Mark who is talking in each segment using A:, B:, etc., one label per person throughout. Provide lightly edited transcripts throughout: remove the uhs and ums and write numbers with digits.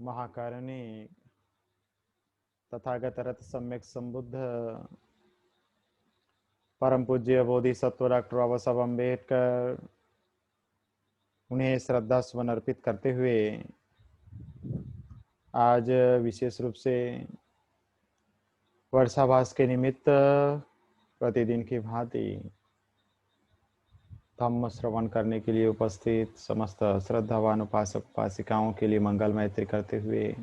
A: महाकारुणी तथागत रथ सम्यक संबुद्ध परम पूज्य बोधिसत्व डॉक्टर बाबा साहब अम्बेडकर, उन्हें श्रद्धा सुमन अर्पित करते हुए आज विशेष रूप से वर्षाभास के निमित्त प्रतिदिन की भांति धम्म श्रवण करने के लिए उपस्थित समस्त श्रद्धावान उपासक उपासिकाओं के लिए मंगल मैत्री करते हुए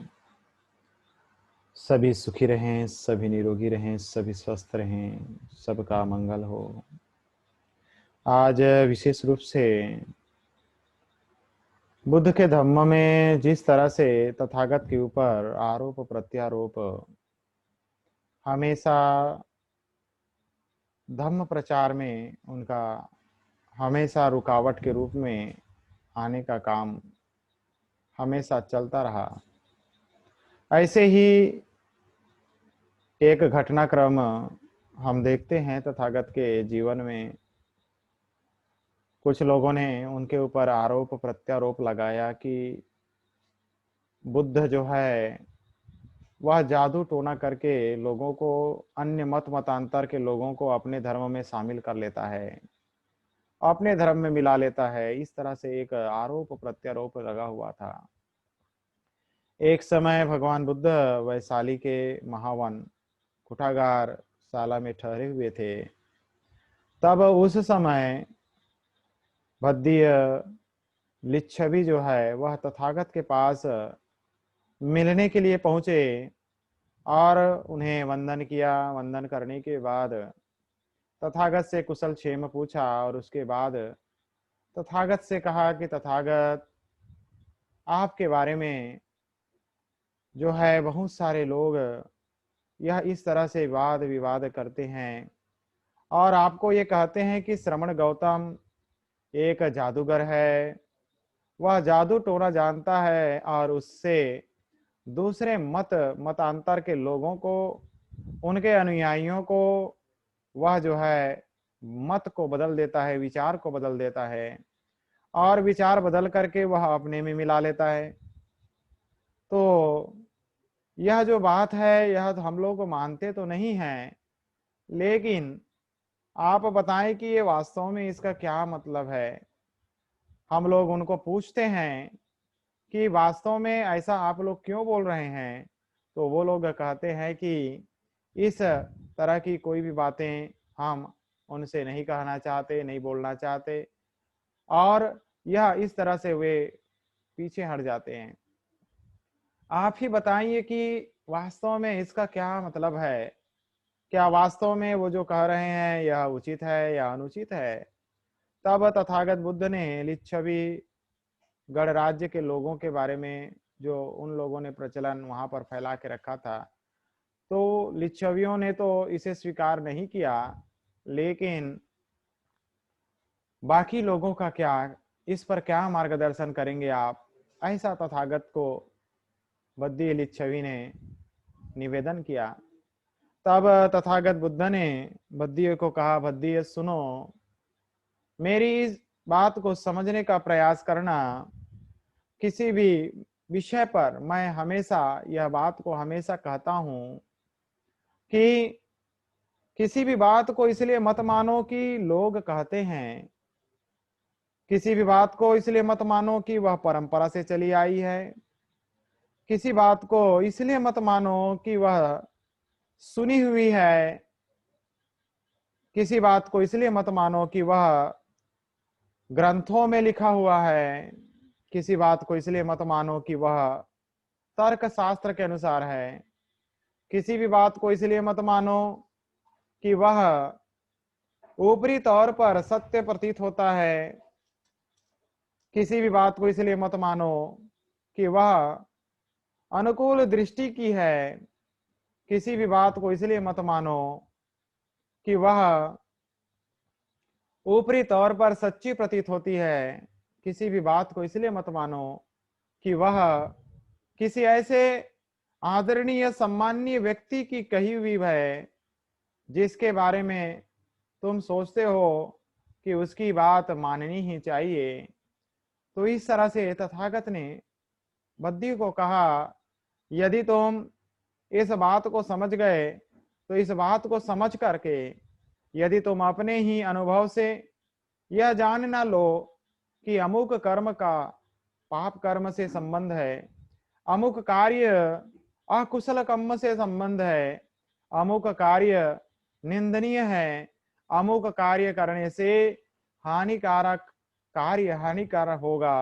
A: सभी सुखी रहें, सभी निरोगी रहें, सभी स्वस्थ रहें, सबका मंगल हो। आज विशेष रूप से बुद्ध के धम्म में जिस तरह से तथागत के ऊपर आरोप प्रत्यारोप हमेशा धम्म प्रचार में उनका हमेशा रुकावट के रूप में आने का काम हमेशा चलता रहा, ऐसे ही एक घटनाक्रम हम देखते हैं तथागत के जीवन में। कुछ लोगों ने उनके ऊपर आरोप प्रत्यारोप लगाया कि बुद्ध जो है वह जादू टोना करके लोगों को, अन्य मत मतांतर के लोगों को अपने धर्म में शामिल कर लेता है, अपने धर्म में मिला लेता है। इस तरह से एक आरोप प्रत्यारोप लगा हुआ था। एक समय भगवान बुद्ध वैशाली के महावन कुठागार शाला में ठहरे हुए थे। तब उस समय भद्दीय लिच्छवी जो है वह तथागत के पास मिलने के लिए पहुंचे और उन्हें वंदन किया। वंदन करने के बाद तथागत से कुशल क्षेम पूछा और उसके बाद तथागत से कहा कि तथागत, आपके बारे में जो है बहुत सारे लोग यह इस तरह से वाद विवाद करते हैं और आपको ये कहते हैं कि श्रमण गौतम एक जादूगर है, वह जादू टोना जानता है और उससे दूसरे मतांतर के लोगों को, उनके अनुयायियों को वह जो है मत को बदल देता है, विचार को बदल देता है और विचार बदल करके वह अपने में मिला लेता है। तो यह जो बात है यह तो हम लोग मानते तो नहीं हैं, लेकिन आप बताएं कि ये वास्तव में इसका क्या मतलब है। हम लोग उनको पूछते हैं कि वास्तव में ऐसा आप लोग क्यों बोल रहे हैं, तो वो लोग कहते हैं कि इस तरह की कोई भी बातें हम उनसे नहीं कहना चाहते, नहीं बोलना चाहते, और यह इस तरह से वे पीछे हट जाते हैं। आप ही बताइए कि वास्तव में इसका क्या मतलब है, क्या वास्तव में वो जो कह रहे हैं यह उचित है या अनुचित है। तब तथागत बुद्ध ने लिच्छवी गणराज्य के लोगों के बारे में, जो उन लोगों ने प्रचलन वहां पर फैला के रखा था, तो लिच्छवियों ने तो इसे स्वीकार नहीं किया, लेकिन बाकी लोगों का क्या, इस पर क्या मार्गदर्शन करेंगे आप, ऐसा तथागत को बद्दी लिच्छवी ने निवेदन किया। तब तथागत बुद्ध ने बद्दी को कहा, बद्दी सुनो, मेरी इस बात को समझने का प्रयास करना। किसी भी विषय पर मैं हमेशा यह बात को हमेशा कहता हूं कि किसी भी बात को इसलिए मत मानो कि लोग कहते हैं, किसी भी बात को इसलिए मत मानो कि वह परंपरा से चली आई है, किसी बात को इसलिए मत मानो कि वह सुनी हुई है, किसी बात को इसलिए मत मानो कि वह ग्रंथों में लिखा हुआ है, किसी बात को इसलिए मत मानो कि वह तर्क शास्त्र के अनुसार है, किसी भी बात को इसलिए मत मानो कि वह ऊपरी तौर पर सत्य प्रतीत होता है, किसी भी बात को इसलिए मत मानो कि वह अनुकूल दृष्टि की है, किसी भी बात को इसलिए मत मानो कि वह ऊपरी तौर पर सच्ची प्रतीत होती है, किसी भी बात को इसलिए मत मानो कि वह किसी ऐसे आदरणीय सम्माननीय व्यक्ति की कही हुई है जिसके बारे में तुम सोचते हो कि उसकी बात माननी ही चाहिए। तो इस तरह से तथागत ने बद्धी को कहा, यदि तुम इस बात को समझ गए तो इस बात को समझ करके यदि तुम अपने ही अनुभव से यह जान ना लो कि अमुक कर्म का पाप कर्म से संबंध है, अमुक कार्य अकुशल कर्म से संबंध है, अमुक कार्य निंदनीय है, अमुक कार्य करने से हानिकारक कार्य हानिकारक होगा,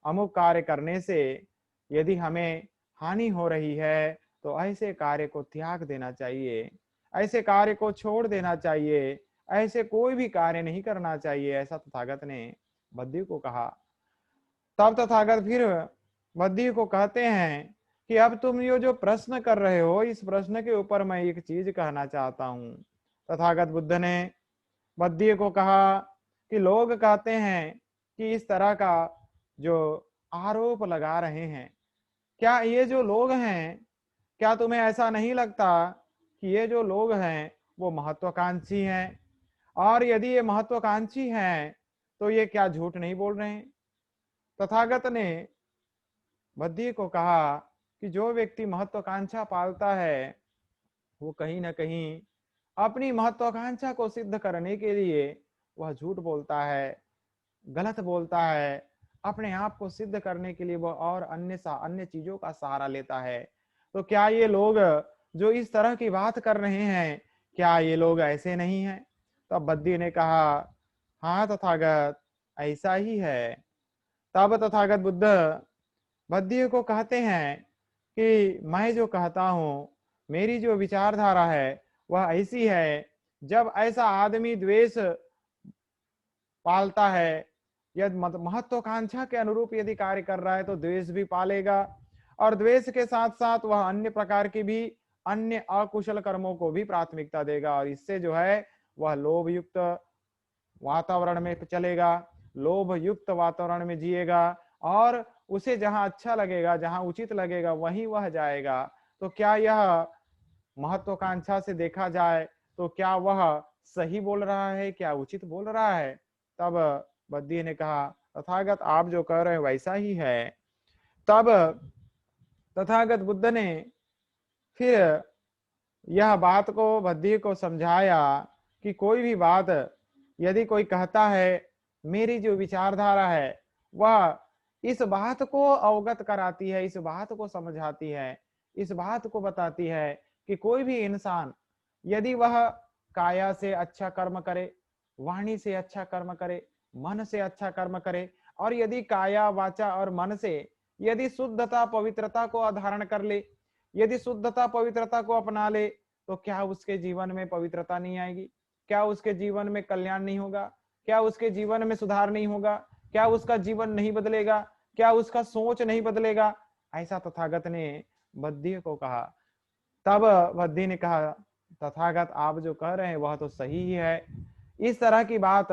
A: अमुक कार्य करने से यदि हमें हानि हो रही है तो ऐसे कार्य को त्याग देना चाहिए, ऐसे कार्य को छोड़ देना चाहिए, ऐसे कोई भी कार्य नहीं करना चाहिए, ऐसा तथागत ने बद्धी को कहा। तब तथागत फिर बद्धी को कहते हैं कि अब तुम ये जो प्रश्न कर रहे हो, इस प्रश्न के ऊपर मैं एक चीज कहना चाहता हूं। तथागत बुद्ध ने बद्धी को कहा कि लोग कहते हैं कि इस तरह का जो आरोप लगा रहे हैं, क्या ये जो लोग हैं, क्या तुम्हें ऐसा नहीं लगता कि ये जो लोग हैं वो महत्वाकांक्षी हैं? और यदि ये महत्वाकांक्षी हैं तो ये क्या झूठ नहीं बोल रहे हैं? तथागत ने बद्धी को कहा कि जो व्यक्ति महत्वाकांक्षा पालता है वो कहीं ना कहीं अपनी महत्वाकांक्षा को सिद्ध करने के लिए वह झूठ बोलता है, गलत बोलता है, अपने आप को सिद्ध करने के लिए वह और अन्य चीजों का सहारा लेता है। तो क्या ये लोग जो इस तरह की बात कर रहे हैं, क्या ये लोग ऐसे नहीं हैं? तब बद्धी ने कहा, हाँ तथागत, ऐसा ही है। तब तथागत बुद्ध बद्धी को कहते हैं कि मैं जो कहता हूं, मेरी जो विचारधारा है वह ऐसी है, जब ऐसा आदमी द्वेष पालता है, यदि महत्वाकांक्षा के अनुरूप यदि कार्य कर रहा है तो द्वेष भी पालेगा, और द्वेष के साथ साथ वह अन्य प्रकार की भी अन्य अकुशल कर्मों को भी प्राथमिकता देगा, और इससे जो है वह लोभ युक्त वातावरण में चलेगा, लोभ युक्त वातावरण में जिएगा, और उसे जहां अच्छा लगेगा, जहां उचित लगेगा वहीं वह जाएगा। तो क्या यह महत्वाकांक्षा से देखा जाए तो क्या वह सही बोल रहा है, क्या उचित बोल रहा है? तब बद्धी ने कहा, तथागत आप जो कह रहे हैं वैसा ही है। तब तथागत बुद्ध ने फिर यह बात को बद्धी को समझाया कि कोई भी बात यदि कोई कहता है, मेरी जो विचारधारा है वह इस बात को अवगत कराती है, इस बात को समझाती है, इस बात को बताती है कि कोई भी इंसान यदि वह काया से अच्छा कर्म करे, वाणी से अच्छा कर्म करे, मन से अच्छा कर्म करे, और यदि काया वाचा और मन से यदि शुद्धता पवित्रता को धारण कर ले, यदि शुद्धता पवित्रता को अपना ले, तो क्या उसके जीवन में पवित्रता नहीं आएगी? क्या उसके जीवन में कल्याण नहीं होगा? क्या उसके जीवन में सुधार नहीं होगा? क्या उसका जीवन नहीं बदलेगा? क्या उसका सोच नहीं बदलेगा? ऐसा तथागत ने बद्धी को कहा। तब बद्धी ने कहा, तथागत आप जो कह रहे हैं वह तो सही ही है। इस तरह की बात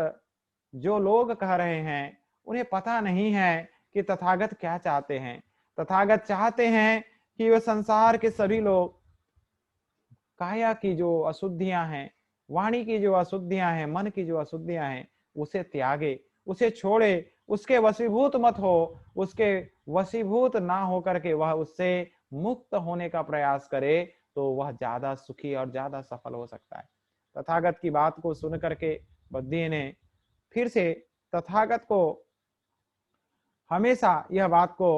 A: जो लोग कह रहे हैं उन्हें पता नहीं है कि तथागत क्या चाहते हैं। तथागत चाहते हैं कि वह संसार के सभी लोग काया की जो अशुद्धियां हैं, वाणी की जो अशुद्धियां हैं, मन की जो अशुद्धियां हैं, उसे त्यागे, उसे छोड़े, उसके वशीभूत मत हो, उसके वशीभूत ना हो करके वह उससे मुक्त होने का प्रयास करे, तो वह ज्यादा सुखी और ज्यादा सफल हो सकता है। तथागत की बात को सुन करके बद्धी ने फिर से तथागत को हमेशा यह बात को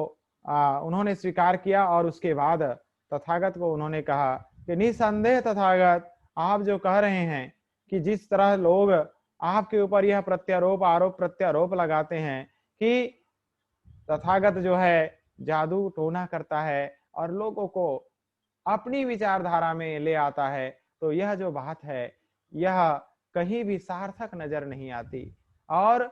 A: उन्होंने स्वीकार किया, और उसके बाद तथागत को उन्होंने कहा कि निसंदेह तथागत आप जो कह रहे हैं कि जिस तरह लोग आपके ऊपर यह प्रत्यारोप आरोप प्रत्यारोप लगाते हैं कि तथागत जो है जादू टोना करता है और लोगों को अपनी विचारधारा में ले आता है, तो यह जो बात है यह कहीं भी सार्थक नजर नहीं आती। और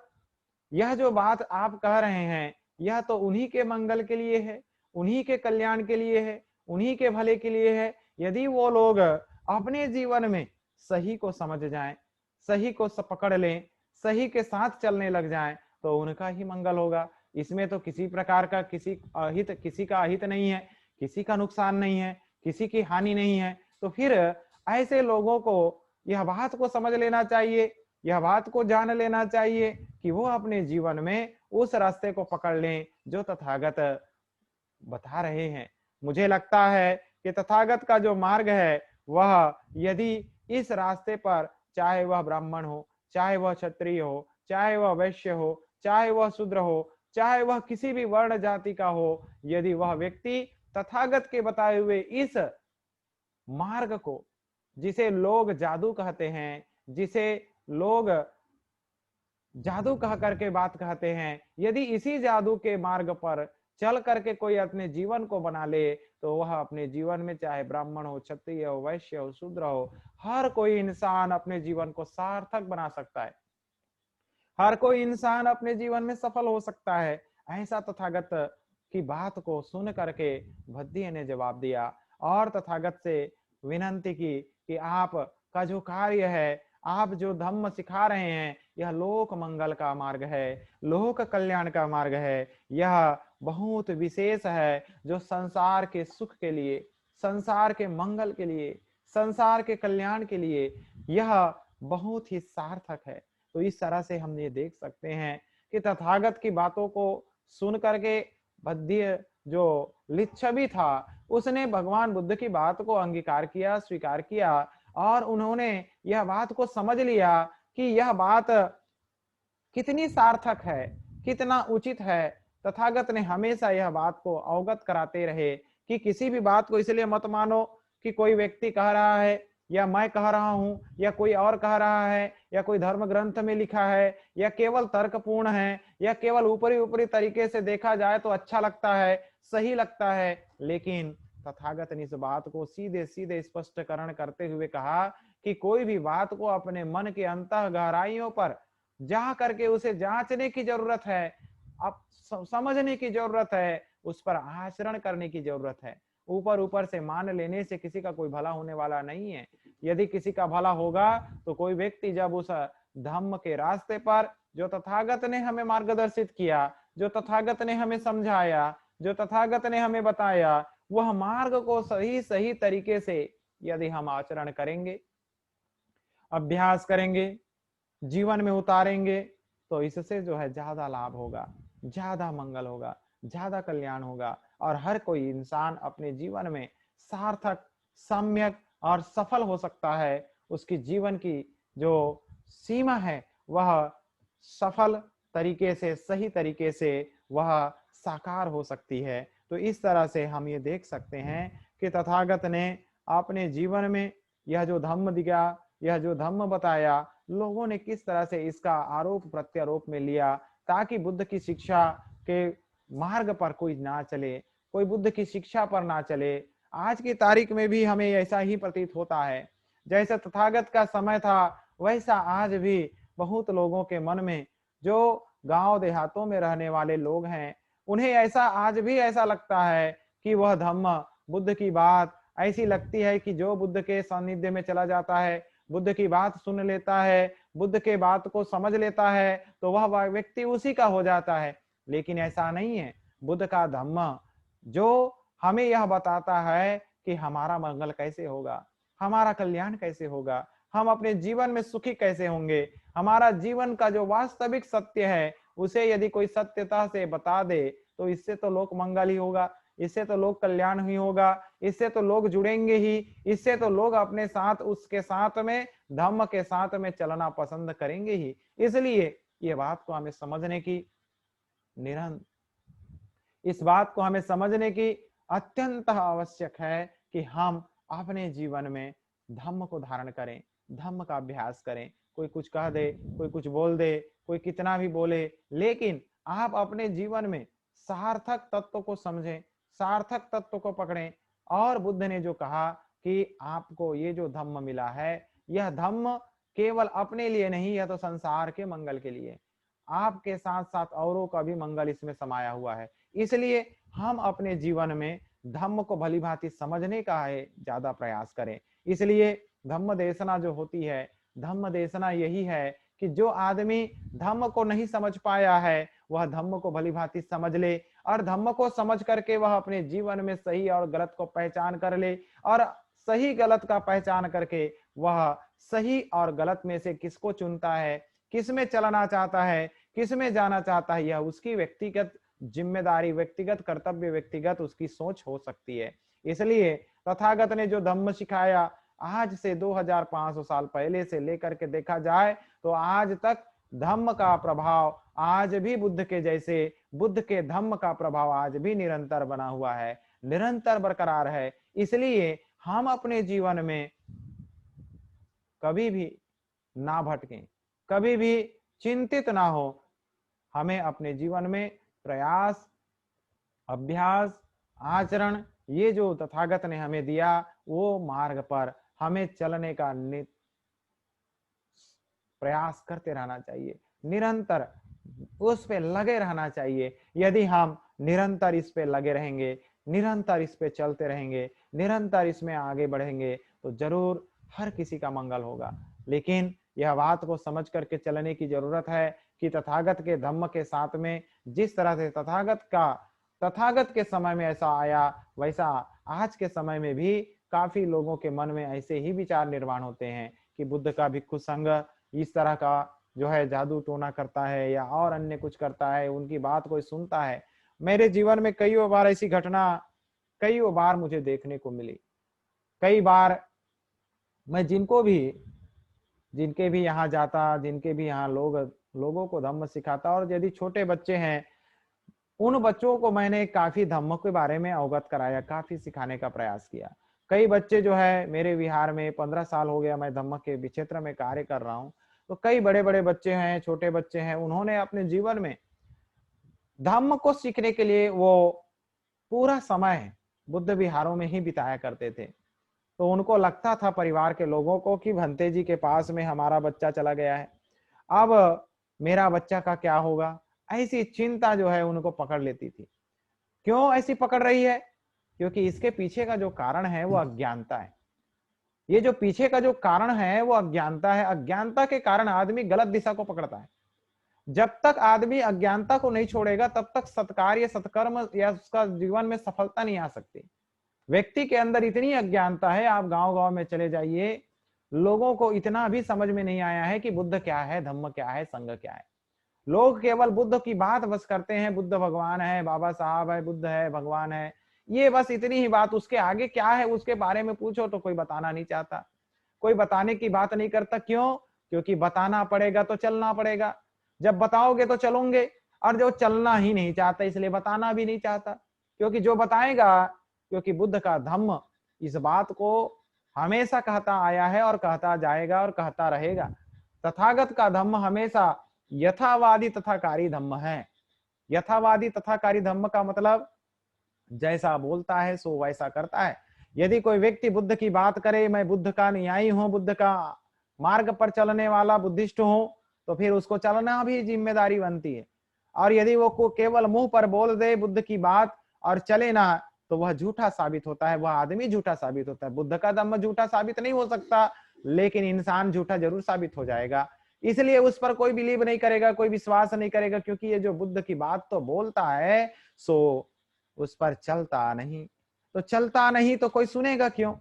A: यह जो बात आप कह रहे हैं यह तो उन्हीं के मंगल के लिए है, उन्हीं के कल्याण के लिए है, उन्हीं के भले के लिए है। यदि वो लोग अपने जीवन में सही को समझ जाएं, सही को पकड़ लें, सही के साथ चलने लग जाएं, तो उनका ही मंगल होगा। इसमें तो किसी प्रकार का किसी का अहित नहीं है, किसी का नुकसान नहीं है, किसी की हानि नहीं है। तो फिर ऐसे लोगों को यह बात को समझ लेना चाहिए, यह बात को जान लेना चाहिए कि वो अपने जीवन में उस रास्ते को पकड़ लें जो तथागत बता रहे हैं। मुझे लगता है कि तथागत का जो मार्ग है वह यदि इस रास्ते पर, चाहे वह ब्राह्मण हो, चाहे वह क्षत्रिय हो, चाहे वह वैश्य हो, चाहे वह शूद्र हो, चाहे वह किसी भी वर्ण जाति का हो, यदि वह व्यक्ति तथागत के बताए हुए इस मार्ग को, जिसे लोग जादू कहते हैं, जिसे लोग जादू कह करके बात कहते हैं, यदि इसी जादू के मार्ग पर चल करके कोई अपने जीवन को बना ले, तो वह अपने जीवन में चाहे ब्राह्मण हो, क्षत्रिय हो, वैश्य हो, शूद्र हो, हर कोई इंसान अपने जीवन को सार्थक बना सकता है। हर कोई इंसान अपने जीवन में सफल हो सकता है। ऐसा तथागत की बात को सुन करके भद्दी ने जवाब दिया और तथागत से विनंती की कि आप का जो कार्य है, आप जो धम्म सिखा रहे हैं, यह लोक मंगल का मार्ग है, लोक कल्याण का मार्ग है। यह बहुत विशेष है, जो संसार के सुख के लिए, संसार के मंगल के लिए, संसार के कल्याण के लिए यह बहुत ही सार्थक है। तो इस तरह से हम ये देख सकते हैं कि तथागत की बातों को सुन करके बद्य जो लिच्छवी था, उसने भगवान बुद्ध की बात को अंगीकार किया, स्वीकार किया और उन्होंने यह बात को समझ लिया कि यह बात कितनी सार्थक है, कितना उचित है। तथागत ने हमेशा यह बात को अवगत कराते रहे कि किसी भी बात को इसलिए मत मानो कि कोई व्यक्ति कह रहा है या मैं कह रहा हूं या कोई और कह रहा है या कोई धर्म ग्रंथ में लिखा है या केवल तर्कपूर्ण है या केवल ऊपरी ऊपरी तरीके से देखा जाए तो अच्छा लगता है, सही लगता है। लेकिन तथागत ने इस बात को सीधे सीधे स्पष्टकरण करते हुए कहा कि कोई भी बात को अपने मन के अंतः गहराइयों पर जा करके उसे जांचने की जरूरत है, अब समझने की जरूरत है, उस पर आचरण करने की जरूरत है। ऊपर ऊपर से मान लेने से किसी का कोई भला होने वाला नहीं है। यदि किसी का भला होगा तो कोई व्यक्ति जब उस धम्म के रास्ते पर, जो तथागत ने हमें मार्गदर्शित किया, जो तथागत ने हमें समझाया, जो तथागत ने हमें बताया, वह मार्ग को सही सही तरीके से यदि हम आचरण करेंगे, अभ्यास करेंगे, जीवन में उतारेंगे, तो इससे जो है ज्यादा लाभ होगा, ज्यादा मंगल होगा, ज्यादा कल्याण होगा और हर कोई इंसान अपने जीवन में सार्थक, सम्यक और सफल हो सकता है। उसकी जीवन की जो सीमा है वह सफल तरीके से, सही तरीके से वह साकार हो सकती है। तो इस तरह से हम ये देख सकते हैं कि तथागत ने अपने जीवन में यह जो धम्म दिया, यह जो धम्म बताया, लोगों ने किस तरह से इसका आरोप प्रत्यारोप में लिया ताकि बुद्ध की शिक्षा के मार्ग पर कोई ना चले, कोई बुद्ध की शिक्षा पर ना चले। आज की तारीख में भी हमें ऐसा ही प्रतीत होता है। जैसे तथागत का समय था वैसा आज भी बहुत लोगों के मन में, जो गांव देहातों में रहने वाले लोग हैं, उन्हें ऐसा आज भी ऐसा लगता है कि वह धम्म, बुद्ध की बात ऐसी लगती है कि जो बुद्ध के सानिध्य में चला जाता है, बुद्ध की बात सुन लेता है, बुद्ध के बात को समझ लेता है, तो वह व्यक्ति उसी का हो जाता है। लेकिन ऐसा नहीं है। बुद्ध का धम्म जो हमें यह बताता है कि हमारा मंगल कैसे होगा, हमारा कल्याण कैसे होगा, हम अपने जीवन में सुखी कैसे होंगे, हमारा जीवन का जो वास्तविक सत्य है उसे यदि कोई सत्यता से बता दे तो इससे तो लोक मंगल ही होगा, इससे तो लोक कल्याण ही होगा, इससे तो लोग जुड़ेंगे ही, इससे तो लोग अपने साथ, उसके साथ में, धम्म के साथ में चलना पसंद करेंगे ही। इसलिए ये बात को हमें समझने की निरंतर, इस बात को हमें समझने की अत्यंत आवश्यक है कि हम अपने जीवन में धम्म को धारण करें, धम्म का अभ्यास करें। कोई कुछ कह दे, कोई कुछ बोल दे, कोई कितना भी बोले, लेकिन आप अपने जीवन में सार्थक तत्व को समझें, सार्थक तत्व को पकड़ें। और बुद्ध ने जो कहा कि आपको ये जो धम्म मिला है, यह धम्म केवल अपने लिए नहीं, यह तो संसार के मंगल के लिए, आपके साथ साथ औरों का भी मंगल इसमें समाया हुआ है। इसलिए हम अपने जीवन में धम्म को भली भांति समझने का है ज्यादा प्रयास करें। इसलिए धम्म देशना जो होती है, धम्म देशना यही है कि जो आदमी धम्म को नहीं समझ पाया है वह धम्म को भली भांति समझ ले और धम्म को समझ करके वह अपने जीवन में सही और गलत को पहचान कर ले और सही गलत का पहचान करके वह सही और गलत में से किसको चुनता है, किस में चलना चाहता है, किस में जाना चाहता है, यह उसकी व्यक्तिगत जिम्मेदारी व्यक्तिगत, कर्तव्य व्यक्तिगत उसकी सोच हो सकती है। इसलिए तथागत ने जो धम्म सिखाया, आज से 2500 साल पहले से लेकर के देखा जाए तो आज तक धम्म का प्रभाव आज भी बुद्ध के जैसे, बुद्ध के धम्म का प्रभाव आज भी निरंतर बना हुआ है, निरंतर बरकरार है। इसलिए हम अपने जीवन में कभी भी ना भटकें, कभी भी चिंतित ना हो। हमें अपने जीवन में प्रयास, अभ्यास, आचरण, ये जो तथागत ने हमें दिया वो मार्ग पर हमें चलने का प्रयास करते रहना चाहिए, निरंतर उस पे लगे रहना चाहिए। यदि हम निरंतर इस पे लगे रहेंगे, निरंतर इस पे चलते रहेंगे, निरंतर इसमें आगे बढ़ेंगे तो जरूर हर किसी का मंगल होगा। लेकिन यह बात को समझ करके चलने की जरूरत है कि तथागत के धम्म के साथ में जिस तरह से तथागत के समय में ऐसा आया, वैसा आज के समय में भी काफी लोगों के मन में ऐसे ही विचार निर्माण होते हैं कि बुद्ध का भिक्षु संघ इस तरह का जो है जादू टोना करता है या और अन्य कुछ करता है, उनकी बात कोई सुनता है। मेरे जीवन में कई बार ऐसी घटना कई बार मुझे देखने को मिली। कई बार मैं जिनके भी यहाँ जाता, जिनके भी यहाँ लोगों को धम्म सिखाता, और यदि छोटे बच्चे हैं उन बच्चों को मैंने काफी धम्म के बारे में अवगत कराया, काफी सिखाने का प्रयास किया। कई बच्चे जो है मेरे विहार में 15 साल हो गया मैं धम्म के क्षेत्र में कार्य कर रहा हूँ, तो कई बड़े बड़े बच्चे हैं, छोटे बच्चे हैं, उन्होंने अपने जीवन में धम्म को सीखने के लिए वो पूरा समय बुद्ध विहारों में ही बिताया करते थे। तो उनको लगता था परिवार के लोगों को कि भंते जी के पास में हमारा बच्चा चला गया है, अब मेरा बच्चा का क्या होगा, ऐसी चिंता जो है उनको पकड़ लेती थी। क्यों ऐसी पकड़ रही है? क्योंकि इसके पीछे का जो कारण है वो अज्ञानता है। ये जो पीछे का जो कारण है वो अज्ञानता है। अज्ञानता के कारण आदमी गलत दिशा को पकड़ता है। जब तक आदमी अज्ञानता को नहीं छोड़ेगा तब तक सत्कार्य, सत्कर्म या उसका जीवन में सफलता नहीं आ सकती। व्यक्ति के अंदर इतनी अज्ञानता है, आप गांव गांव में चले जाइए, लोगों को इतना भी समझ में नहीं आया है कि बुद्ध क्या है, धम्म क्या है, संघ क्या है। लोग केवल बुद्ध की बात बस करते हैं, बुद्ध भगवान है, बाबा साहब है, बुद्ध है, भगवान है, ये बस इतनी ही बात। उसके आगे क्या है उसके बारे में पूछो तो कोई बताना नहीं चाहता, कोई बताने की बात नहीं करता। क्यों? क्योंकि बताना पड़ेगा तो चलना पड़ेगा, जब बताओगे तो चलोगे, और जो चलना ही नहीं चाहता इसलिए बताना भी नहीं चाहता। क्योंकि जो बताएगा, क्योंकि बुद्ध का धम्म इस बात को हमेशा कहता आया है और कहता जाएगा और कहता रहेगा। तथागत का धम्म हमेशा यथावादी तथाकारी धम्म है। यथावादी तथाकारी धम्म का मतलब जैसा बोलता है सो वैसा करता है। यदि कोई व्यक्ति बुद्ध की बात करे, मैं बुद्ध का अनुयायी हूं, बुद्ध का मार्ग पर चलने वाला बुद्धिस्ट हूं, तो फिर उसको चलना भी जिम्मेदारी बनती है। और यदि वो को केवल मुंह पर बोल दे बुद्ध की बात और चले ना, तो वह झूठा साबित होता है, वह आदमी झूठा साबित होता है। बुद्ध का धम्म झूठा साबित नहीं हो सकता, लेकिन इंसान झूठा जरूर साबित हो जाएगा। इसलिए उस पर कोई बिलीव नहीं करेगा, कोई विश्वास नहीं करेगा, क्योंकि ये जो बुद्ध की बात तो बोलता है सो उस पर चलता नहीं। तो चलता नहीं तो कोई सुनेगा क्यों?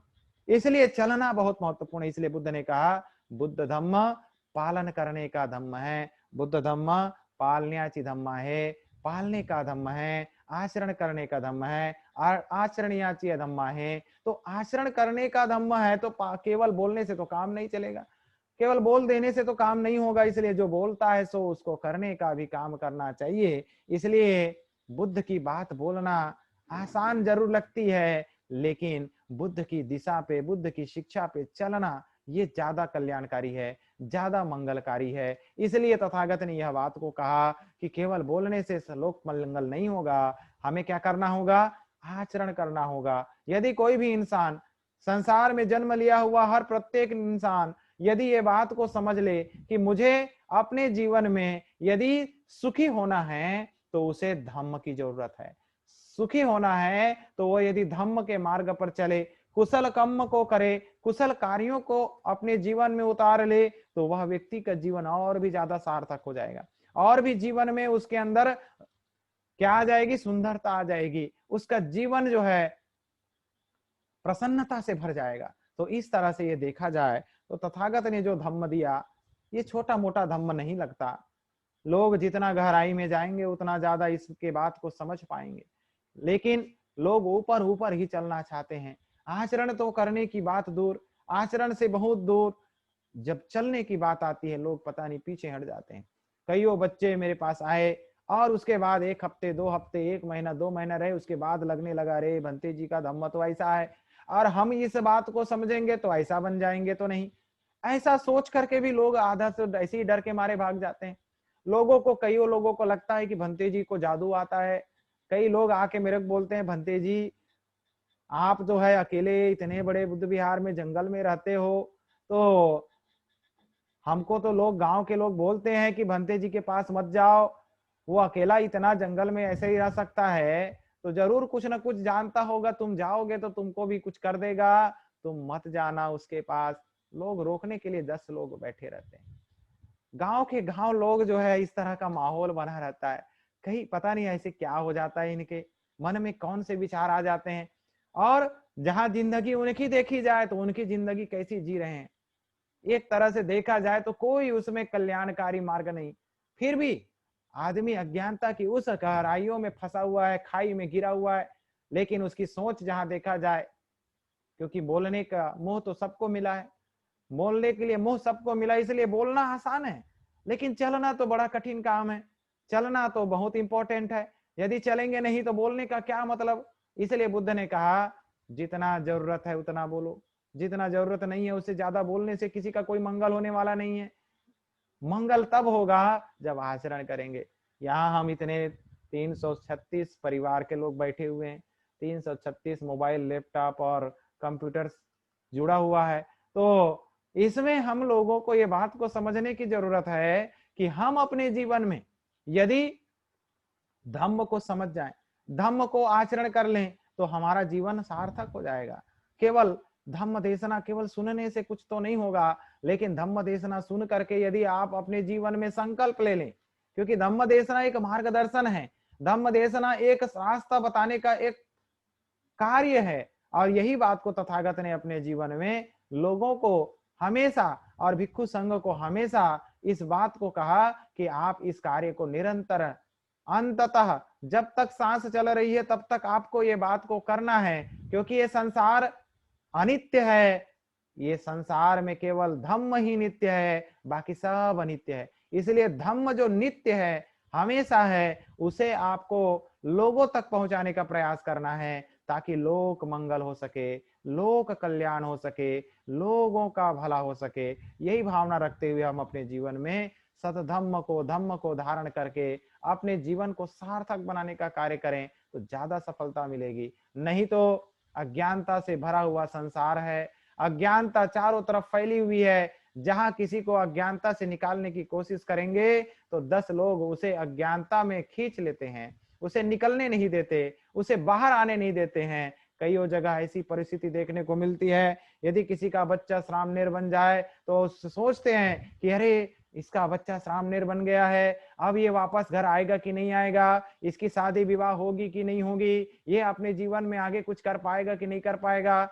A: इसलिए चलना बहुत महत्वपूर्ण है। इसलिए बुद्ध ने कहा बुद्ध धम्म पालन करने का धम्म है, बुद्ध धम्म पालन्याची धम्म है, पालने का धम्म है, आचरण करने का धम्म है, आचरणयाची धम्म है। तो आचरण करने का धम्म है तो केवल बोलने से तो काम नहीं चलेगा, केवल बोल देने से तो काम नहीं होगा। इसलिए जो बोलता है सो उसको करने का भी काम करना चाहिए। इसलिए बुद्ध की बात बोलना आसान जरूर लगती है, लेकिन बुद्ध की दिशा पे, बुद्ध की शिक्षा पे चलना ये ज्यादा कल्याणकारी है, ज्यादा मंगलकारी है। इसलिए तथागत ने यह बात को कहा कि केवल बोलने से लोक मंगल नहीं होगा, हमें क्या करना होगा? आचरण करना होगा। यदि कोई भी इंसान, संसार में जन्म लिया हुआ हर प्रत्येक इंसान यदि ये बात को समझ ले कि मुझे अपने जीवन में यदि सुखी होना है तो उसे धम्म की जरूरत है। सुखी होना है तो वो यदि धम्म के मार्ग पर चले, कुशल कर्म को करे, कुशल कार्यों को अपने जीवन में उतार ले, तो वह व्यक्ति का जीवन और भी ज्यादा सार्थक हो जाएगा, और भी जीवन में उसके अंदर क्या आ जाएगी? सुंदरता आ जाएगी, उसका जीवन जो है प्रसन्नता से भर जाएगा। तो इस तरह से ये देखा जाए तो तथागत ने जो धम्म दिया ये छोटा मोटा धम्म नहीं लगता। लोग जितना गहराई में जाएंगे उतना ज्यादा इसके बात को समझ पाएंगे। लेकिन लोग ऊपर ऊपर ही चलना चाहते हैं, आचरण तो करने की बात दूर, आचरण से बहुत दूर जब चलने की बात आती है लोग पता नहीं पीछे हट जाते हैं। कईयों बच्चे मेरे पास आए और उसके बाद 1 हफ्ते 2 हफ्ते 1 महीना 2 महीना रहे, उसके बाद लगने लगा रे भंते जी का धम्म तो ऐसा है और हम इस बात को समझेंगे तो ऐसा बन जाएंगे तो नहीं। ऐसा सोच करके भी लोग आधा से ऐसे ही डर के मारे भाग जाते हैं। लोगों को, कईयों लोगों को लगता है कि भंते जी को जादू आता है। कई लोग आके मेरे को बोलते हैं भंते जी आप जो है अकेले इतने बड़े बुद्ध विहार में जंगल में रहते हो, तो हमको तो लोग गांव के लोग बोलते हैं कि भंते जी के पास मत जाओ, वो अकेला इतना जंगल में ऐसे ही रह सकता है, तो जरूर कुछ ना कुछ जानता होगा, तुम जाओगे तो तुमको भी कुछ कर देगा, तुम मत जाना उसके पास। लोग रोकने के लिए 10 लोग बैठे रहते हैं। गांव के गांव लोग जो है इस तरह का माहौल बना रहता है। कहीं पता नहीं ऐसे क्या हो जाता है, इनके मन में कौन से विचार आ जाते हैं। और जहां जिंदगी उनकी देखी जाए तो उनकी जिंदगी कैसी जी रहे हैं, एक तरह से देखा जाए तो कोई उसमें कल्याणकारी मार्ग नहीं। फिर भी आदमी अज्ञानता की उस गहराइयों में फंसा हुआ है, खाई में गिरा हुआ है। लेकिन उसकी सोच जहां देखा जाए, क्योंकि बोलने का मुंह तो सबको मिला है, बोलने के लिए मुंह सबको मिला, इसलिए बोलना आसान है, लेकिन चलना तो बड़ा कठिन काम है। चलना तो बहुत इंपॉर्टेंट है, यदि चलेंगे नहीं तो बोलने का क्या मतलब। इसलिए बुद्ध ने कहा जितना जरूरत है उतना बोलो, जितना जरूरत नहीं है उससे ज्यादा बोलने से किसी का कोई मंगल होने वाला नहीं है। मंगल तब होगा जब आचरण करेंगे। यहाँ हम इतने 336 परिवार के लोग बैठे हुए हैं, 336 मोबाइल लैपटॉप और कंप्यूटर जुड़ा हुआ है, तो इसमें हम लोगों को ये बात को समझने की जरूरत है कि हम अपने जीवन में यदि धम्म को समझ जाएं, धम्म को आचरण कर लें, तो हमारा जीवन सार्थक हो जाएगा। केवल धम्म देशना केवल सुनने से कुछ तो नहीं होगा, लेकिन धम्म देशना सुन करके यदि आप अपने जीवन में संकल्प ले लें, क्योंकि धम्म देशना एक मार्गदर्शन है, धम्म देशना एक रास्ता बताने का एक कार्य है। और यही बात को तथागत ने अपने जीवन में लोगों को हमेशा, और भिक्षु संघ को हमेशा इस बात को कहा कि आप इस कार्य को निरंतर, अंततः जब तक सांस चल रही है तब तक आपको ये बात को करना है, क्योंकि ये संसार अनित्य है। ये संसार में केवल धम्म ही नित्य है, बाकी सब अनित्य है। इसलिए धम्म जो नित्य है, हमेशा है, उसे आपको लोगों तक पहुंचाने का प्रयास करना है, ताकि लोक मंगल हो सके, लोक कल्याण हो सके, लोगों का भला हो सके। यही भावना रखते हुए हम अपने जीवन में सतधम्म को, धम्म को धारण करके अपने जीवन को सार्थक बनाने का कार्य करें तो ज्यादा सफलता मिलेगी। नहीं तो अज्ञानता से भरा हुआ संसार है, अज्ञानता चारों तरफ फैली हुई है। जहां किसी को अज्ञानता से निकालने की कोशिश करेंगे तो 10 लोग उसे अज्ञानता में खींच लेते हैं, उसे निकलने नहीं देते, उसे बाहर आने नहीं देते हैं। कई जगह ऐसी परिस्थिति देखने को मिलती है, यदि किसी का बच्चा श्रामनेर बन जाए तो सोचते हैं कि अरे इसका बच्चा श्रामनेर बन गया है, अब ये वापस घर आएगा कि नहीं आएगा, इसकी शादी विवाह होगी कि नहीं होगी, ये अपने जीवन में आगे कुछ कर पाएगा कि नहीं कर पाएगा।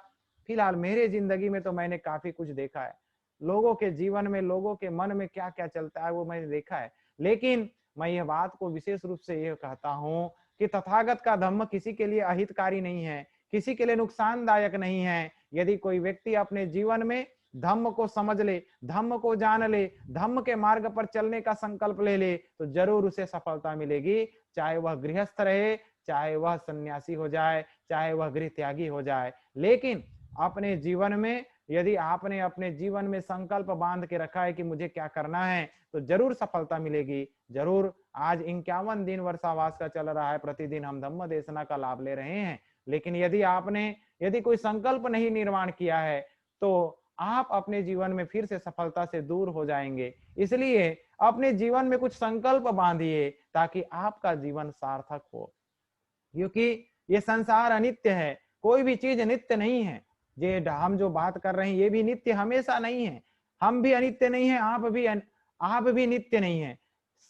A: फिलहाल मेरे जिंदगी में तो मैंने काफी कुछ देखा है, लोगों के जीवन में, लोगों के मन में क्या क्या चलता है वो मैंने देखा है। लेकिन मैं ये बात को विशेष रूप से ये कहता हूं कि तथागत का धम्म किसी के लिए अहितकारी नहीं है, किसी के लिए नुकसानदायक नहीं है। यदि कोई व्यक्ति अपने जीवन में धम्म को समझ ले, धम्म को जान ले, धम्म के मार्ग पर चलने का संकल्प ले ले, तो जरूर उसे सफलता मिलेगी। चाहे वह गृहस्थ रहे, चाहे वह सन्यासी हो जाए, चाहे वह गृह त्यागी हो जाए। लेकिन अपने जीवन में यदि आपने अपने जीवन में संकल्प बांध के रखा है कि मुझे क्या करना है, तो जरूर सफलता मिलेगी, जरूर। आज 51 दिन वर्षावास का चल रहा है, प्रतिदिन हम धम्म देशना का लाभ ले रहे हैं। लेकिन यदि कोई संकल्प नहीं निर्माण किया है तो आप अपने जीवन में फिर से सफलता से दूर हो जाएंगे। इसलिए अपने जीवन में कुछ संकल्प बांधिए ताकि आपका जीवन सार्थक हो, क्योंकि ये संसार अनित्य है, कोई भी चीज नित्य नहीं है। ये हम जो बात कर रहे हैं ये भी नित्य हमेशा नहीं है, हम भी अनित्य नहीं है, आप भी नित्य नहीं है।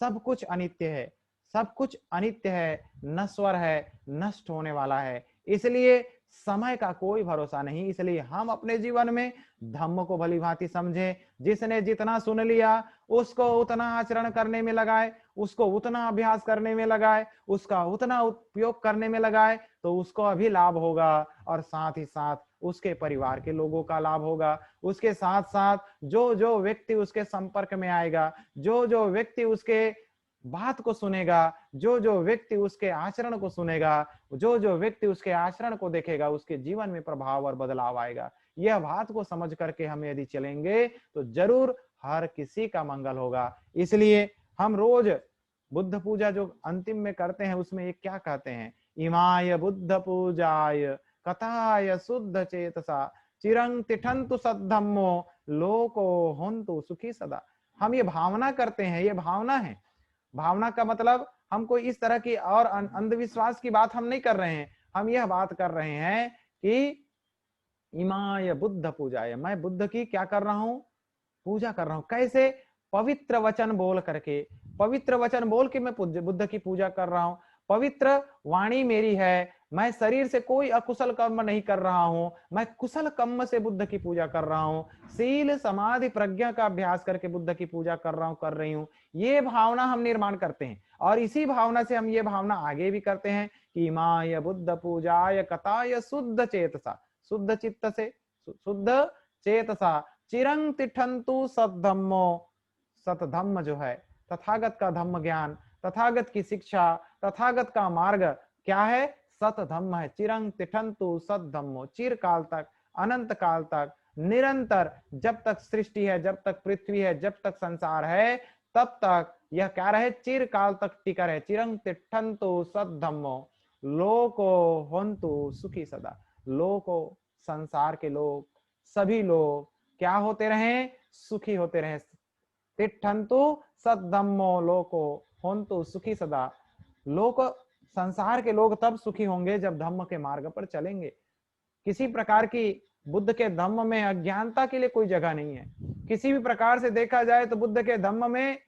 A: सब कुछ अनित्य है, सब कुछ अनित्य है, नश्वर है, नष्ट होने वाला है। इसलिए समय का कोई भरोसा नहीं। इसलिए हम अपने जीवन में धम्म को भली भांति समझें। जिसने जितना सुन लिया उसको उतना आचरण करने में लगाए, उसको उतना अभ्यास करने में लगाए, उसका उतना उपयोग करने में लगाए, तो उसको अभी लाभ होगा और साथ ही साथ उसके परिवार के लोगों का लाभ होगा। उसके साथ साथ जो जो व्यक्ति उसके संपर्क में आएगा, जो जो व्यक्ति उसके बात को सुनेगा, जो जो व्यक्ति उसके आचरण को सुनेगा, जो जो व्यक्ति उसके आचरण को देखेगा, उसके जीवन में प्रभाव और बदलाव आएगा। यह बात को समझ करके हम यदि चलेंगे तो जरूर हर किसी का मंगल होगा। इसलिए हम रोज बुद्ध पूजा जो अंतिम में करते हैं उसमें ये क्या कहते हैं, इमाय बुद्ध पूजाय कथाय शुद्ध चेतसा चिरं तिठन्तु सद्धम्मो लोको होन्तु सुखी सदा। हम ये भावना करते हैं, ये भावना है। भावना का मतलब हम कोई इस तरह की और अंधविश्वास की बात हम नहीं कर रहे हैं। हम यह बात कर रहे हैं कि इमाय बुद्ध पूजाय, मैं बुद्ध की क्या कर रहा हूं, पूजा कर रहा हूं। कैसे? पवित्र वचन बोल करके, पवित्र वचन बोल के मैं बुद्ध की पूजा कर रहा हूं। पवित्र वाणी मेरी है, मैं शरीर से कोई अकुशल कर्म नहीं कर रहा हूं, मैं कुशल कर्म से बुद्ध की पूजा कर रहा हूं। शील समाधि प्रज्ञा का अभ्यास करके बुद्ध की पूजा कर रहा हूं, कर रही हूं। ये भावना हम निर्माण करते हैं और इसी भावना से हम ये भावना आगे भी करते हैं कि माय बुद्ध पूजाय कथाय शुद्ध चेतसा, शुद्ध चित्त से, शुद्ध चेतसा चिरं तिठन्तु सद्धम्मो। सतधम्म जो है तथागत का धम्म ज्ञान, तथागत की शिक्षा, तथागत का मार्ग क्या है? सतधम्म है। चिरं तिठन्तु सद्धम्मो, चिरकाल तक, अनंत काल तक, निरंतर, जब तक सृष्टि है, जब तक पृथ्वी है, जब तक संसार है, तब तक यह क्या रहे? चिरकाल तक टिका रहे। चिरं तिठन्तु सद्धम्मो लोको होन्तु सुखी सदा। लोको, संसार के लोग, सभी लोग क्या होते रहे? सुखी होते रहे। तिठन्तु सद्धम्मो लोको होन्तु सुखी सदा। लोक, संसार के लोग तब सुखी होंगे जब धम्म के मार्ग पर चलेंगे। किसी प्रकार की बुद्ध के धम्म में अज्ञानता के लिए कोई जगह नहीं है। किसी भी प्रकार से देखा जाए तो बुद्ध के धम्म में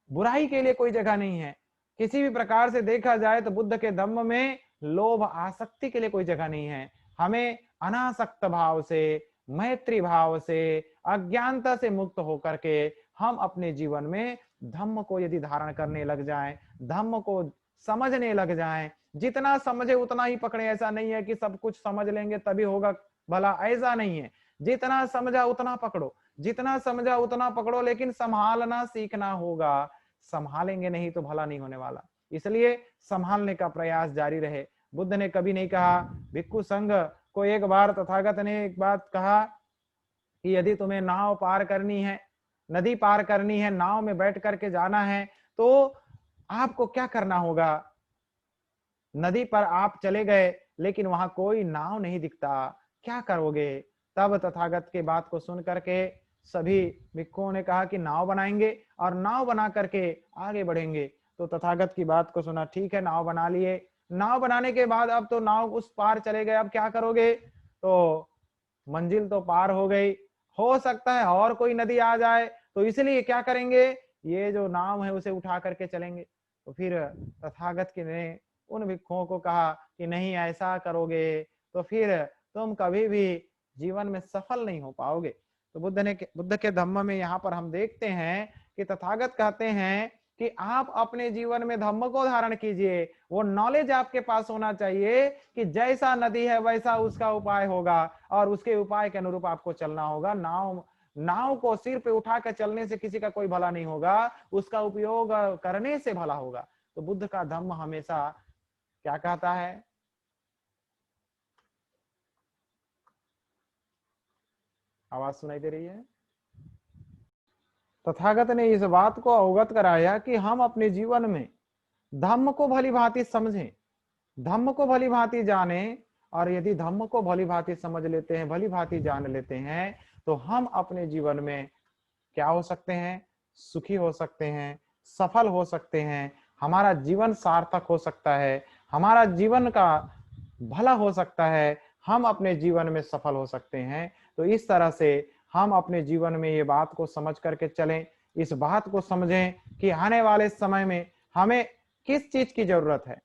A: बुराई के लिए कोई जगह नहीं है। किसी भी प्रकार से देखा जाए तो बुद्ध के धम्म में लोभ आसक्ति के लिए कोई जगह नहीं है। हमें अनासक्त भाव से, मैत्री भाव से, अज्ञानता से मुक्त होकर के हम अपने जीवन में धम्म को यदि धारण करने लग जाएं, धम्म को समझने लग जाएं, जितना समझे उतना ही पकड़े। ऐसा नहीं है कि सब कुछ समझ लेंगे तभी होगा भला, ऐसा नहीं है। जितना समझा उतना पकड़ो, जितना समझा उतना पकड़ो, लेकिन संभालना सीखना होगा। संभालेंगे नहीं तो भला नहीं होने वाला। इसलिए संभालने का प्रयास जारी रहे। बुद्ध ने कभी नहीं कहा, भिक्षु संघ को एक बार तथागत ने एक बात कहा कि यदि तुम्हें नाव पार करनी है, नदी पार करनी है, नाव में बैठ करके जाना है, तो आपको क्या करना होगा? नदी पर आप चले गए लेकिन वहां कोई नाव नहीं दिखता, क्या करोगे? तब तथागत के बात को सुन करके सभी भिक्षुओं ने कहा कि नाव बनाएंगे और नाव बना करके आगे बढ़ेंगे। तो तथागत की बात को सुना, ठीक है, नाव बना लिए। नाव बनाने के बाद अब तो नाव उस पार चले गए, अब क्या करोगे? तो मंजिल तो पार हो गई, हो सकता है और कोई नदी आ जाए, तो इसलिए क्या करेंगे? ये जो नाव है उसे उठा करके चलेंगे। तो फिर तथागत ने उन भिक्षुओं को कहा कि नहीं, ऐसा करोगे तो फिर तुम कभी भी जीवन में सफल नहीं हो पाओगे। तो बुद्ध के धम्म में यहाँ पर हम देखते हैं कि तथागत कहते हैं कि आप अपने जीवन में धम्म को धारण कीजिए। वो नॉलेज आपके पास होना चाहिए कि जैसा नदी है वैसा उसका उपाय होगा और उसके उपाय के अनुरूप आपको चलना होगा। नाव को सिर पे उठा कर चलने से किसी का कोई भला नहीं होगा, उसका उपयोग करने से भला होगा। तो बुद्ध का धम्म हमेशा क्या कहता है? आवाज सुनाई दे रही है? तथागत ने इस बात को अवगत कराया कि हम अपने जीवन में धम्म को भली भांति समझें, धम्म को भली भांति जाने, और यदि धम्म को भली भांति समझ लेते हैं, भली भांति जान लेते हैं, तो हम अपने जीवन में क्या हो सकते हैं? सुखी हो सकते हैं, सफल हो सकते हैं, हमारा जीवन सार्थक हो सकता है, हमारा जीवन का भला हो सकता है, हम अपने जीवन में सफल हो सकते हैं। तो इस तरह से हम अपने जीवन में ये बात को समझ करके चलें, इस बात को समझें कि आने वाले समय में हमें किस चीज की जरूरत है,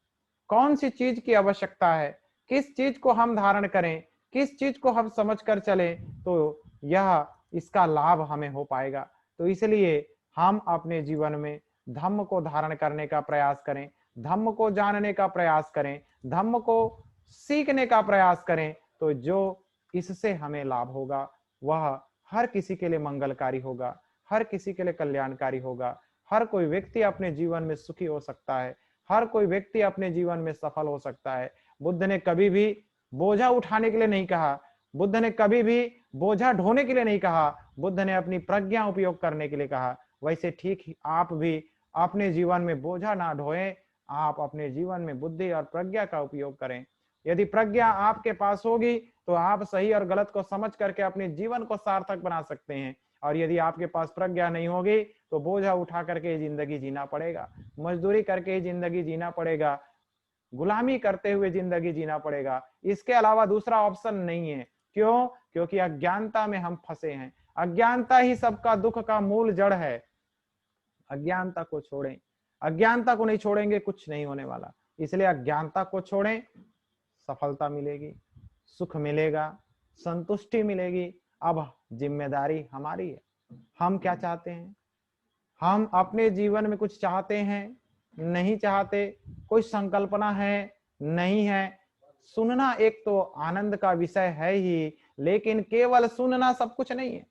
A: कौन सी चीज की आवश्यकता है, किस चीज को हम धारण करें, किस चीज को हम समझ कर चले, तो यह इसका लाभ हमें हो पाएगा। तो इसलिए हम अपने जीवन में धम्म को धारण करने का प्रयास करें, धम्म को जानने का प्रयास करें, धम्म को सीखने का प्रयास करें। तो जो इससे हमें लाभ होगा वह हर किसी के लिए मंगलकारी होगा, हर किसी के लिए कल्याणकारी होगा। हर कोई व्यक्ति अपने जीवन में सुखी हो सकता है, हर कोई व्यक्ति अपने जीवन में सफल हो सकता है। बुद्ध ने कभी भी बोझा उठाने के लिए नहीं कहा, बुद्ध ने कभी भी बोझा ढोने के लिए नहीं कहा, बुद्ध ने अपनी प्रज्ञा उपयोग करने के लिए कहा। वैसे ठीक ही आप भी अपने जीवन में बोझा ना ढोएं, आप अपने जीवन में बुद्धि और प्रज्ञा का उपयोग करें। यदि प्रज्ञा आपके पास होगी तो आप सही और गलत को समझ करके अपने जीवन को सार्थक बना सकते हैं। और यदि आपके पास प्रज्ञा नहीं होगी तो बोझा उठा करके जिंदगी जीना पड़ेगा, मजदूरी करके ही जिंदगी जीना पड़ेगा, गुलामी करते हुए जिंदगी जीना पड़ेगा। इसके अलावा दूसरा ऑप्शन नहीं है। क्यों? क्योंकि अज्ञानता में हम फंसे हैं। अज्ञानता ही सबका दुख का मूल जड़ है। अज्ञानता को छोड़ें, अज्ञानता को नहीं छोड़ेंगे कुछ नहीं होने वाला। इसलिए अज्ञानता को छोड़ें, सफलता मिलेगी, सुख मिलेगा, संतुष्टि मिलेगी। अब जिम्मेदारी हमारी है, हम क्या चाहते हैं? हम अपने जीवन में कुछ चाहते हैं, नहीं चाहते? कोई संकल्पना है, नहीं है? सुनना एक तो आनंद का विषय है ही, लेकिन केवल सुनना सब कुछ नहीं है।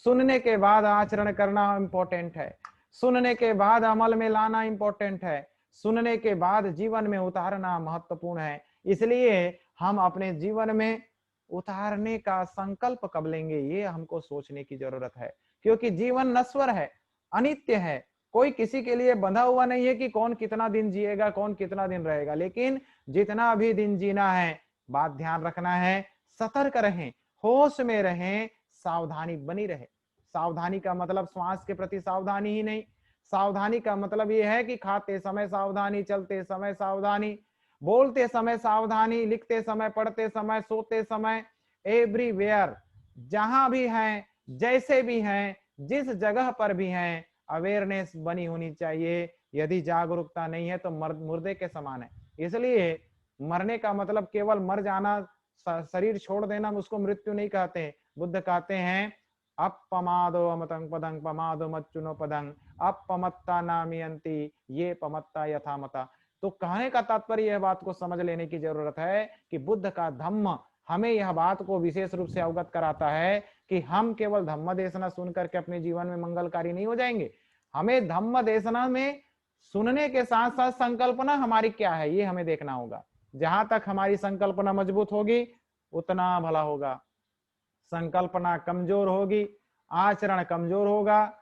A: सुनने के बाद आचरण करना इंपॉर्टेंट है, सुनने के बाद अमल में लाना इंपॉर्टेंट है, सुनने के बाद जीवन में उतारना महत्वपूर्ण है। इसलिए हम अपने जीवन में उतारने का संकल्प कब लेंगे, ये हमको सोचने की जरूरत है। क्योंकि जीवन नश्वर है, अनित्य है। कोई किसी के लिए बंधा हुआ नहीं है कि कौन कितना दिन जिएगा, कौन कितना दिन रहेगा। लेकिन जितना भी दिन जीना है, बात ध्यान रखना है, सतर्क रहें, होश में रहें, सावधानी बनी रहे। सावधानी का मतलब श्वास के प्रति सावधानी ही नहीं, सावधानी का मतलब यह है कि खाते समय सावधानी, चलते समय सावधानी, बोलते समय सावधानी, लिखते समय, पढ़ते समय, सोते समय, एवरीवेयर, जहां भी हैं, जैसे भी हैं, जिस जगह पर भी हैं, अवेयरनेस बनी होनी चाहिए। यदि जागरूकता नहीं है तो मुर्दे के समान है। इसलिए मरने का मतलब केवल मर जाना, शरीर छोड़ देना, उसको मृत्यु नहीं कहते। बुद्ध कहते हैं अपमादो अमतं पदं पमादो मच्चुनो पदं अपमत्ता नामियंती ये पमत्ता यथामता। तो कहने का तात्पर्य यह बात को समझ लेने की जरूरत है कि बुद्ध का धम्म हमें यह बात को विशेष रूप से अवगत कराता है कि हम केवल धम्म देशना सुन करके अपने जीवन में मंगलकारी नहीं हो जाएंगे। हमें धम्म देशना में सुनने के साथ साथ संकल्पना हमारी क्या है ये हमें देखना होगा। जहां तक हमारी संकल्पना मजबूत होगी उतना भला होगा। संकल्पना कमजोर होगी, आचरण कमजोर होगा,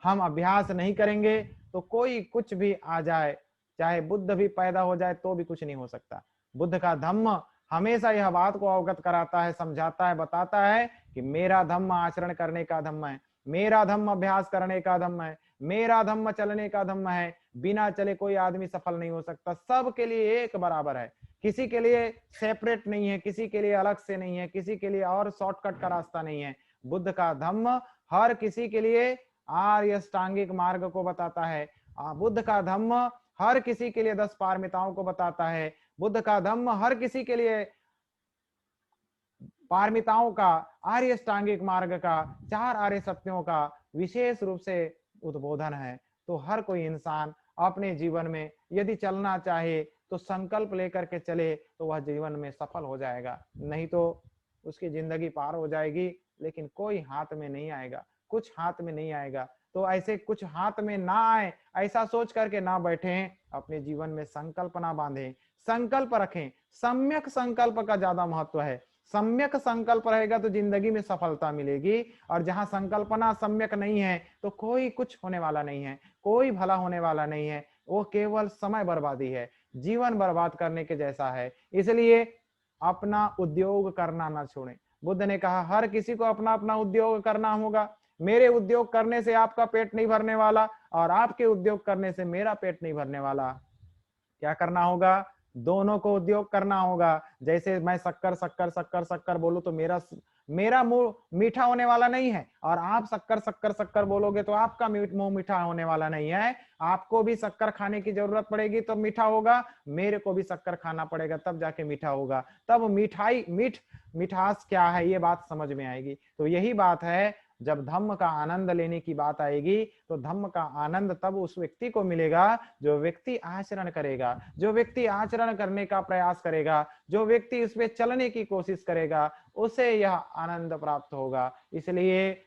A: हम अभ्यास नहीं करेंगे तो कोई कुछ भी आ जाए, चाहे बुद्ध भी पैदा हो जाए तो भी कुछ नहीं हो सकता। बुद्ध का धम्म हमेशा यह बात को अवगत कराता है, समझाता है, बताता है कि मेरा धम्म आचरण करने का धम्म है, मेरा धम्म अभ्यास करने का धम्म है, मेरा धम्म चलने का धम्म है। बिना चले कोई आदमी सफल नहीं हो सकता। सबके लिए एक बराबर है, किसी के लिए सेपरेट नहीं है, किसी के लिए अलग से नहीं है, किसी के लिए और शॉर्टकट का रास्ता नहीं है। बुद्ध का धम्म हर किसी के लिए आर्य अष्टांगिक मार्ग को बताता है। बुद्ध का धम्म हर किसी के लिए 10 पारमिताओं को बताता है। बुद्ध का धम्म हर किसी के लिए पारमिताओं का, आर्य अष्टांगिक मार्ग का, 4 आर्य सत्यों का विशेष रूप से उद्बोधन है। तो हर कोई इंसान अपने जीवन में यदि चलना चाहे तो संकल्प लेकर के चले तो वह जीवन में सफल हो जाएगा, नहीं तो उसकी जिंदगी पार हो जाएगी लेकिन कोई हाथ में नहीं आएगा, कुछ हाथ में नहीं आएगा। तो ऐसे कुछ हाथ में ना आए ऐसा सोच करके ना बैठें, अपने जीवन में संकल्पना बांधें, संकल्प रखें। सम्यक संकल्प का ज्यादा महत्व है। सम्यक संकल्प रहेगा तो जिंदगी में सफलता मिलेगी, और जहां संकल्पना सम्यक नहीं है तो कोई कुछ होने वाला नहीं है, कोई भला होने वाला नहीं है, वो केवल समय बर्बादी है, जीवन बर्बाद करने के जैसा है। इसलिए अपना उद्योग करना ना छोड़ें। बुद्ध ने कहा हर किसी को अपना अपना उद्योग करना होगा। मेरे उद्योग करने से आपका पेट नहीं भरने वाला और आपके उद्योग करने से मेरा पेट नहीं भरने वाला। क्या करना होगा? दोनों को उद्योग करना होगा। जैसे मैं शक्कर शक्कर शक्कर शक्कर बोलूं तो मेरा मुंह मीठा होने वाला नहीं है, और आप शक्कर शक्कर शक्कर बोलोगे तो आपका मुंह मीठा होने वाला नहीं है। आपको भी शक्कर खाने की जरूरत पड़ेगी तो मीठा होगा, मेरे को भी शक्कर खाना पड़ेगा तब जाके मीठा होगा। तब मिठास क्या है ये बात समझ में आएगी। तो यही बात है, जब धम्म का आनंद लेने की बात आएगी तो धम्म का आनंद तब उस व्यक्ति को मिलेगा जो व्यक्ति आचरण करेगा, जो व्यक्ति आचरण करने का प्रयास करेगा, जो व्यक्ति इस पे चलने की कोशिश करेगा, उसे यह आनंद प्राप्त होगा। इसलिए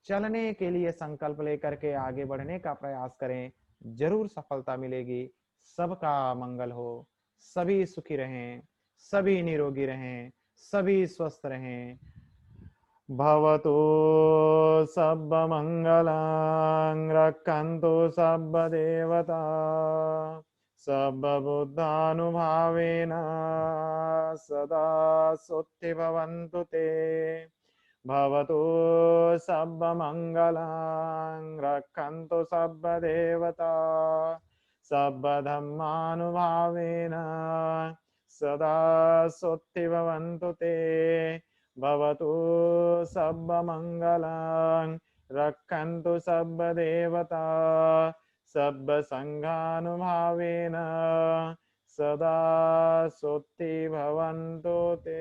A: चलने के लिए संकल्प लेकर के आगे बढ़ने का प्रयास करें, जरूर सफलता मिलेगी। सबका मंगल हो, सभी सुखी रहें, सभी निरोगी रहें, सभी स्वस्थ रहें। भवतु सर्वमङ्गलं रक्षन्तु सर्वदेवता सर्वबुद्धानुभावेन सदा सुखी भवन्तु ते। भवतु सर्वमङ्गलं रक्षन्तु सर्वदेवता सर्वधर्मानुभावेन सदा सुखी भवन्तु ते। भवतु सर्वमङ्गलं रक्षन्तु सर्वदेवता सर्वसङ्घानुभावेन सदा सुखी भवन्तु ते।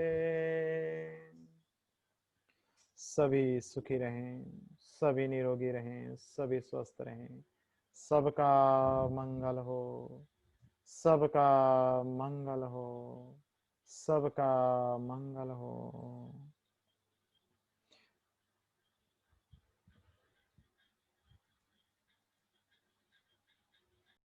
A: सभी सुखी रहें, सभी निरोगी रहें, सभी स्वस्थ रहें। सबका मंगल हो, सबका मंगल हो, सबका मंगल हो।